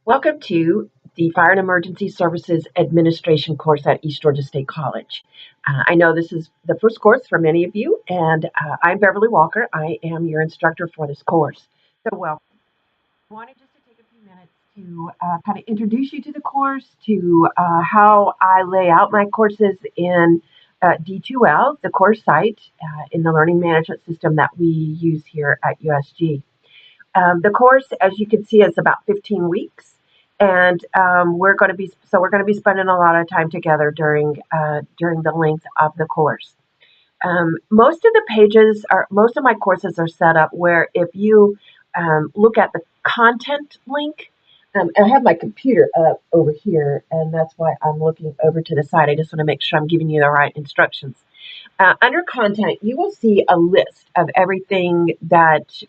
Welcome to the Fire and Emergency Services Administration course at East Georgia State College. I know this is the first course for many of you, and I'm Beverly Walker. I am your instructor for this course. So welcome. I wanted just to take a few minutes to kind of introduce you to the course, to how I lay out my courses in D2L, the course site in the learning management system that we use here at USG. The course, as you can see, is about 15 weeks, and we're going to be spending a lot of time together during the length of the course. Most of my courses are set up where if you look at the content link, and I have my computer up over here, and that's why I'm looking over to the side. I just want to make sure I'm giving you the right instructions. Under content, you will see a list of everything that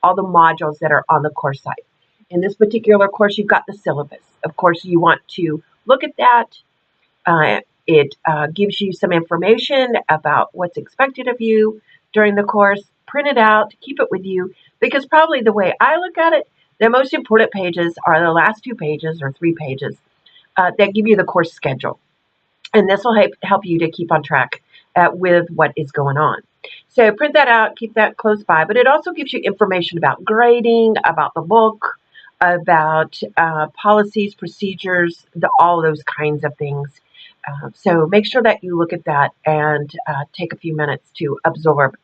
all the modules that are on the course site. In this particular course, you've got the syllabus. Of course, you want to look at that. It gives you some information about what's expected of you during the course. Print it out, keep it with you, because probably the way I look at it, the most important pages are the last 2 pages or 3 pages that give you the course schedule. And this will help you to keep on track with what is going on. So print that out, keep that close by, but it also gives you information about grading, about the book, about policies, procedures, all those kinds of things. So make sure that you look at that and take a few minutes to absorb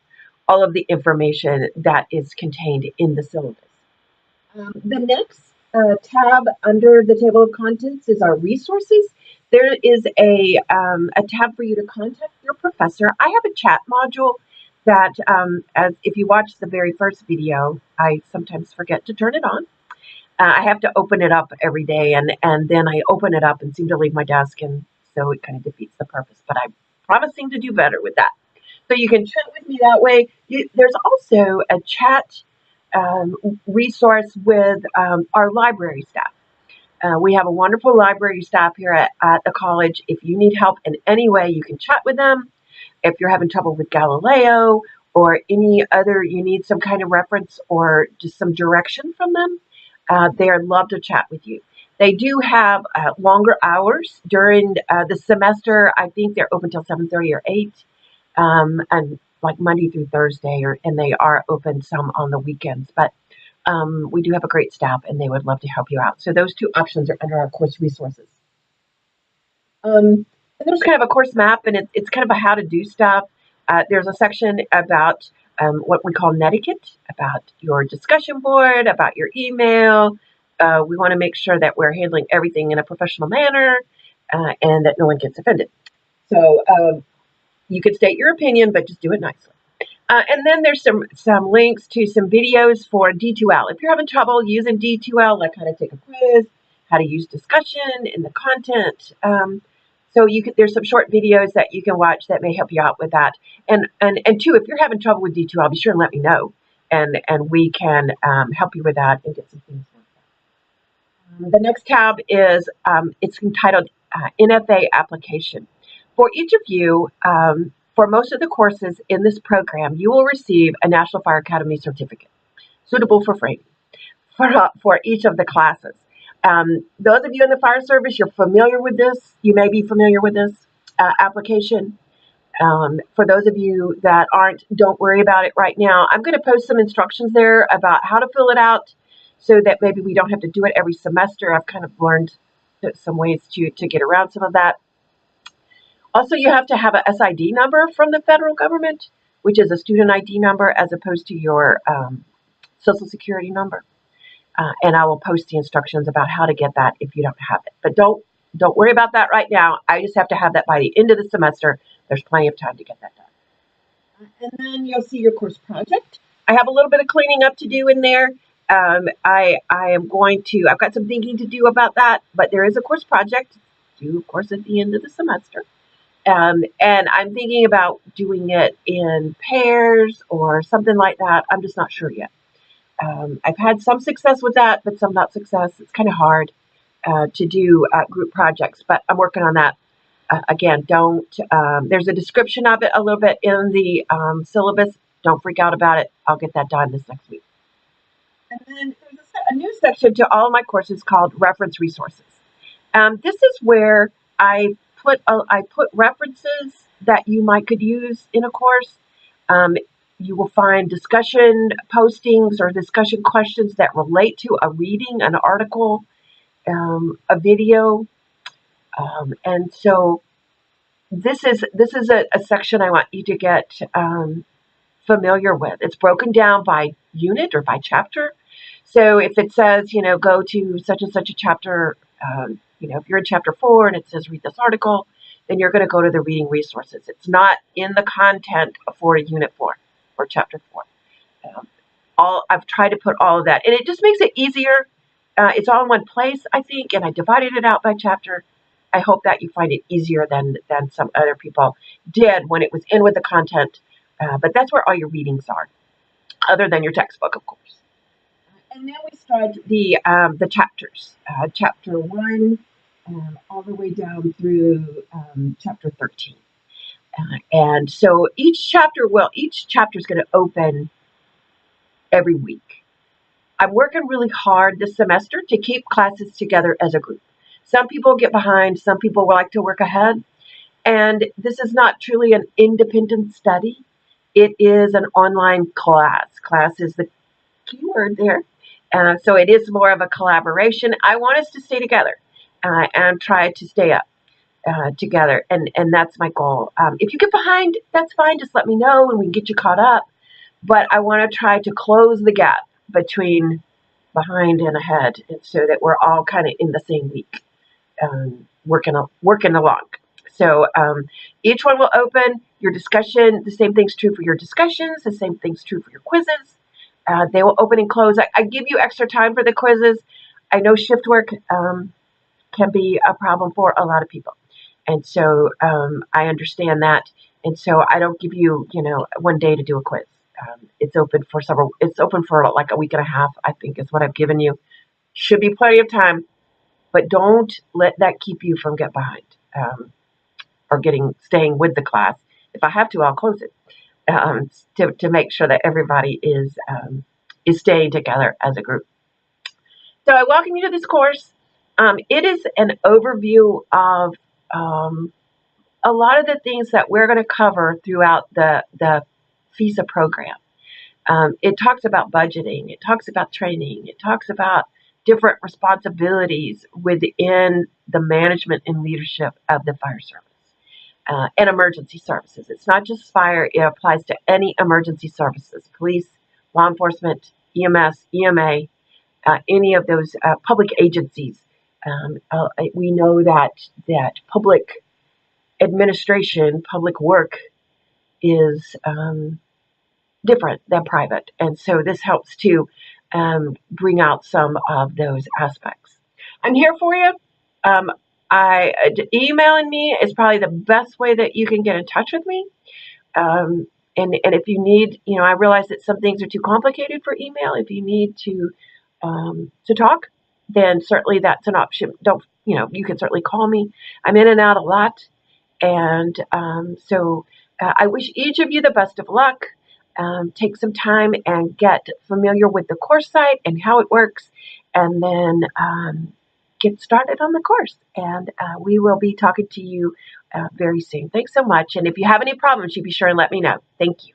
all of the information that is contained in the syllabus. The next tab under the table of contents is our resources. There is a tab for you to contact your professor. I have a chat module that, as if you watch the very first video, I sometimes forget to turn it on. I have to open it up every day, and then I open it up and seem to leave my desk, and so it kind of defeats the purpose. But I'm promising to do better with that. So you can chat with me that way. There's also a chat resource with our library staff. We have a wonderful library staff here at the college. If you need help in any way, you can chat with them. If you're having trouble with Galileo or any other, you need some kind of reference or just some direction from them, they would love to chat with you. They do have longer hours during the semester. I think they're open till 7:30 or 8, and like Monday through Thursday, and they are open some on the weekends. But we do have a great staff, and they would love to help you out. So those 2 options are under our course resources. And there's kind of a course map, and it's kind of a how to do stuff. There's a section about what we call netiquette, about your discussion board, about your email. We want to make sure that we're handling everything in a professional manner and that no one gets offended. So you can state your opinion, but just do it nicely. And then there's some links to some videos for D2L. If you're having trouble using D2L, like how to take a quiz, how to use discussion in the content. So there's some short videos that you can watch that may help you out with that. And 2, if you're having trouble with D2L, be sure and let me know, and we can help you with that and get some things worked out. The next tab is it's entitled NFA application. For each of you, for most of the courses in this program, you will receive a National Fire Academy certificate, suitable for framing, for each of the classes. Those of you in the fire service, you're familiar with this. You may be familiar with this application. For those of you that aren't, don't worry about it right now. I'm going to post some instructions there about how to fill it out so that maybe we don't have to do it every semester. I've kind of learned some ways to get around some of that. Also, you have to have a SID number from the federal government, which is a student ID number as opposed to your Social Security number. And I will post the instructions about how to get that if you don't have it. But don't worry about that right now. I just have to have that by the end of the semester. There's plenty of time to get that done. And then you'll see your course project. I have a little bit of cleaning up to do in there. I've got some thinking to do about that, but there is a course project due, of course, at the end of the semester. And I'm thinking about doing it in pairs or something like that. I'm just not sure yet. I've had some success with that, but some not success. It's kind of hard to do group projects, but I'm working on that. Again, there's a description of it a little bit in the syllabus. Don't freak out about it. I'll get that done this next week. And then there's a new section to all of my courses called reference resources. This is where I put references that you could use in a course. Um, you will find discussion postings or discussion questions that relate to a reading, an article, a video, and so this is a section I want you to get familiar with. It's broken down by unit or by chapter. So if it says, go to such and such a chapter, if you're in chapter 4 and it says read this article, then you're going to go to the reading resources. It's not in the content for unit 4 or chapter 4. I've tried to put all of that, and it just makes it easier. It's all in one place, I think, and I divided it out by chapter. I hope that you find it easier than some other people did when it was in with the content. But that's where all your readings are, other than your textbook, of course. And then we start the chapters, chapter 1 all the way down through chapter 13. And so each chapter is going to open every week. I'm working really hard this semester to keep classes together as a group. Some people get behind, some people like to work ahead. And this is not truly an independent study. It is an online class. Class is the key word there. So it is more of a collaboration. I want us to stay together and try to stay up together. And that's my goal. If you get behind, that's fine. Just let me know and we can get you caught up. But I want to try to close the gap between behind and ahead, and so that we're all kind of in the same week, working along. So each one will open your discussion. The same thing's true for your discussions. The same thing's true for your quizzes. They will open and close. I give you extra time for the quizzes. I know shift work can be a problem for a lot of people, and so I understand that. And so I don't give you, one day to do a quiz. It's open for like a week and a half, I think is what I've given you. Should be plenty of time, but don't let that keep you from get behind or staying with the class. If I have to, I'll close it to make sure that everybody is staying together as a group. So I welcome you to this course. It is an overview of a lot of the things that we're going to cover throughout the FESA program. It talks about budgeting. It talks about training. It talks about different responsibilities within the management and leadership of the fire service and emergency services. It's not just fire. It applies to any emergency services, police, law enforcement, EMS, EMA, any of those public agencies. We know that public administration, public work is different than private. And so this helps to bring out some of those aspects. I'm here for you. Emailing me is probably the best way that you can get in touch with me. And if you need, I realize that some things are too complicated for email. If you need to talk, then certainly that's an option. You can certainly call me. I'm in and out a lot. And so I wish each of you the best of luck. Take some time and get familiar with the course site and how it works, and then get started on the course. And we will be talking to you very soon. Thanks so much. And if you have any problems, you be sure and let me know. Thank you.